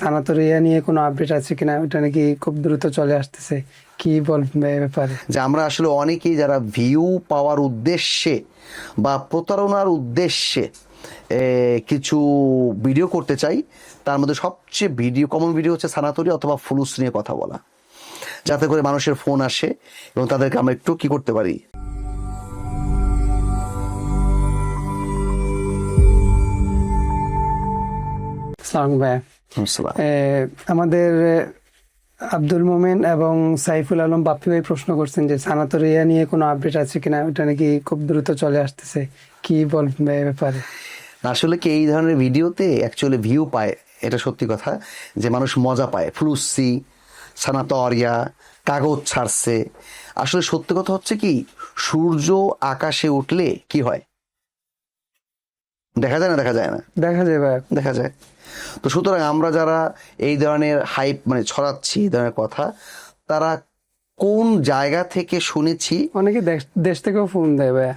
সানাতোরিয়া নিয়ে কোনো আপডেট আছে কিনা, ওটা নাকি খুব দ্রুত চলে আসতেছে, কি বলবেন এই ব্যাপারে? যে আমরা আসলে অনেকেই যারা ভিউ পাওয়ার উদ্দেশ্যে বা প্রতারণার উদ্দেশ্যে কিছু ভিডিও করতে চাই, তার মধ্যে সবচেয়ে কমন ভিডিও হচ্ছে সানাতোরিয়া অথবা ফুলুস নিয়ে কথা বলা, যাতে করে মানুষের ফোন আসে এবং তাদেরকে আমরা একটু কি করতে পারি। সালাম ভাইয়া। আমাদের আব্দুল মোমেন এবং সাইফুল আলম বাপ্পি ভাই প্রশ্ন করছেন যে সানাতোরিয়া নিয়ে কোনো আপডেট আছে কিনা, ওটা নাকি খুব দ্রুত চলে আসতেছে, কি বলবেন এই ব্যাপারে? আসলে কি এই ধরনের ভিডিওতে অ্যাকচুয়ালি ভিউ পায়, এটা সত্যি কথা, যে মানুষ মজা পায়। ফ্লুসি, সানাতোরিয়া, কাগজ ছাড়ছে। আসলে সত্যি কথা হচ্ছে কি, সূর্য আকাশে উঠলে কি হয়? দেখা যায় না? দেখা যায় না? দেখা যায় ভাইয়া, দেখা যায়। তো সুতরাং আমরা যারা এই ধরনের হাইপ ছড়াচ্ছি, এই ধরনের কথা, তারা কোন জায়গা থেকে শুনেছি? অনেকে দেশ থেকেও ফোন দেয় ভাইয়া।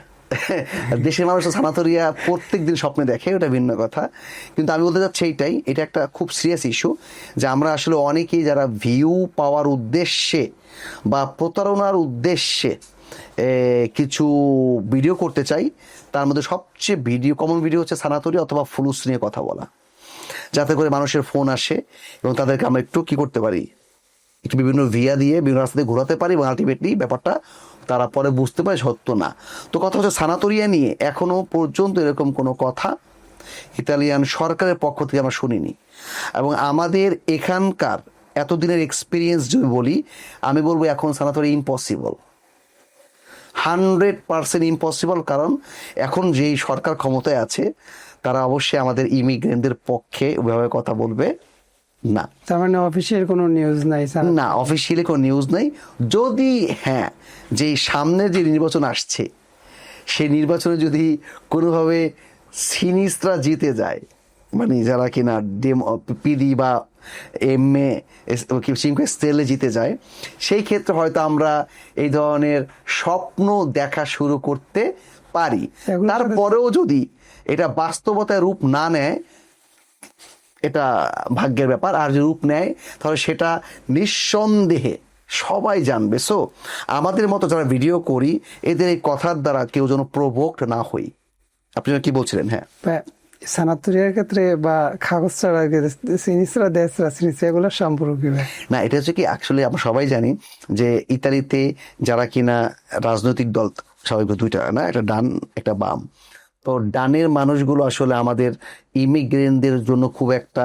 দেশের মানুষ সানাতোরিয়া প্রত্যেক দিন স্বপ্নে দেখে, ওটা ভিন্ন কথা। কিন্তু আমি বলতে চাচ্ছি এইটাই, এটা একটা খুব সিরিয়াস ইস্যু, যে আমরা আসলে অনেকেই যারা ভিউ পাওয়ার উদ্দেশ্যে বা প্রতারণার উদ্দেশ্যে কিছু ভিডিও করতে চাই, তার মধ্যে সবচেয়ে কমন ভিডিও হচ্ছে সানাতোরিয়া অথবা ফুলুস নিয়ে কথা বলা, যাতে করে মানুষের ফোন আসে এবং তাদেরকে আমরা একটু কি করতে পারি, একটু বিভিন্ন ভিয়া দিয়ে বিভিন্ন রাস্তাতে ঘোরাতে পারি এবং আলটিমেটলি ব্যাপারটা তারা পরে বুঝতে পারে সত্য না। তো কথা হচ্ছে সানাতোরিয়া নিয়ে এখনো পর্যন্ত এরকম কোনো কথা ইতালিয়ান সরকারের পক্ষ থেকে আমরা শুনিনি। এবং আমাদের এখানকার এতদিনের এক্সপিরিয়েন্স যদি বলি, আমি বলবো এখন সানাতোরিয়া ইম্পসিবল, 100% ইম্পসিবল। কারণ এখন যেই সরকার ক্ষমতায় আছে, তারা অবশ্যই আমাদের ইমিগ্রেন্টদের পক্ষে ওইভাবে কথা বলবে না। তার মানে অফিসিয়াল কোনো নিউজ নাই? না, অফিসিয়ালি কোনো নিউজ নেই। যদি হ্যাঁ, যে সামনে যে নির্বাচন আসছে, সেই নির্বাচনে যদি কোনোভাবে সিনিস্টরা জিতে যায়, যারা কিনা পিডি বা এমএ স্টেলে জিতে যায়, সেই ক্ষেত্রে হয়তো আমরা এই ধরনের স্বপ্ন দেখা শুরু করতে পারি। তারপরেও যদি এটা বাস্তবতায় রূপ না নেয়, এটা ভাগ্যের ব্যাপার। আর যদি রূপ নেয়, তাহলে সেটা নিঃসন্দেহে সবাই জানবে। সো আমাদের মতো যারা ভিডিও করি, এদের এই কথার দ্বারা কেউ যেন প্রভোক্ট না হই। আপনি কি বলছিলেন? হ্যাঁ, সানাতোরিয়ার ক্ষেত্রে বা কাগজ ছাড়া সিনিসরা দেশরা সিনিসরা এগুলোর সম্পর্ক কি? না, এটা হচ্ছে কি, অ্যাকচুয়ালি আমরা সবাই জানি যে ইতালিতে যারা কিনা রাজনৈতিক দল, স্বাভাবিক দুইটা না, একটা ডান একটা বাম, তো ডানের মানুষগুলো আসলে আমাদের ইমিগ্রেন্টদের জন্য খুব একটা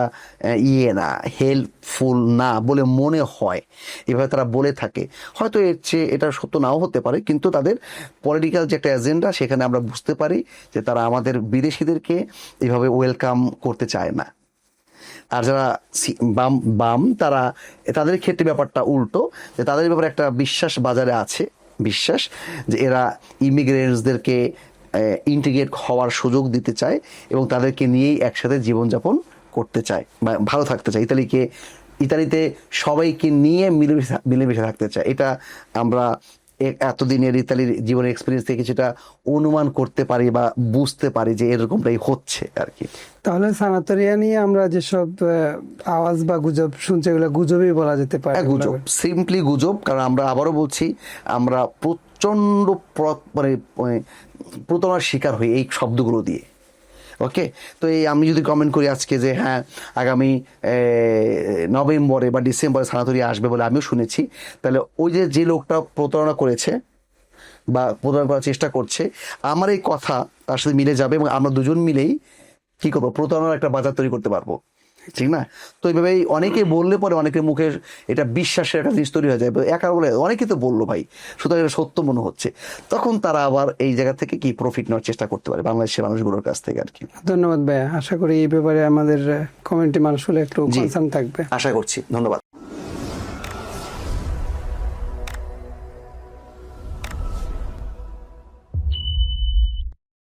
না, হেল্পফুল না বলে মনে হয়, এভাবে তারা বলে থাকে। হয়তো এর চেয়ে এটা সত্য নাও হতে পারে, কিন্তু তাদের পলিটিক্যাল যে একটা এজেন্ডা, সেখানে আমরা বুঝতে পারি যে তারা আমাদের বিদেশিদেরকে এইভাবে ওয়েলকাম করতে চায় না। আর যারা বাম তারা, তাদের ক্ষেত্রে ব্যাপারটা উল্টো, যে তাদের ব্যাপারে একটা বিশ্বাস বাজারে আছে, বিশ্বাস যে এরা ইমিগ্রেন্টসদেরকে ইন্টিগ্রেট হওয়ার সুযোগ দিতে চায় এবং তাদেরকে নিয়েই একসাথে জীবনযাপন করতে চায় বা ভালো থাকতে চায়। ইতালিতে সবাইকে নিয়ে মিলেমিশে থাকতে চায়। এটা আমরা এতদিনের ইতালির জীবনের এক্সপিরিয়েন্স থেকে যেটা অনুমান করতে পারি বা বুঝতে পারি যে এরকমটাই হচ্ছে আর কি। তাহলে সানাতোরিয়া নিয়ে আমরা যেসব আওয়াজ বা গুজব শুনছি, এগুলো গুজবই বলা যেতে পারে? গুজব, সিম্পলি গুজব। কারণ আমরা আবারও বলছি, আমরা প্রচন্ড প্রতারণার শিকার হই এই শব্দগুলো দিয়ে। ওকে, তো এই আমি যদি কমেন্ট করি আজকে যে হ্যাঁ আগামী নভেম্বরে বা ডিসেম্বরে সানাতোরিয়া আসবে বলে আমিও শুনেছি, তাহলে ওই যে লোকটা প্রতারণা করেছে বা প্রতারণা করার চেষ্টা করছে, আমার এই কথা তার সাথে মিলে যাবে এবং আমরা দুজন মিলেই কি করবো, প্রতারণার একটা বাজার তৈরি করতে পারবো, ঠিক না? তো এইভাবেই অনেকে বললে পরে অনেকের মুখে এটা বিশ্বাসের একটা জিনিস তৈরি হয়ে যায়। একা বলে অনেকে তো বললো ভাই, সুতরাং এটা সত্য মনে হচ্ছে, তখন তারা আবার এই জায়গা থেকে কি প্রফিট নেওয়ার চেষ্টা করতে পারে বাংলাদেশের মানুষগুলোর কাছ থেকে আর কি। ধন্যবাদ ভাইয়া, আশা করি এই ব্যাপারে আমাদের কমিউনিটি মানুষগুলো একটু কনসার্ন থাকবে। আশা করছি। ধন্যবাদ।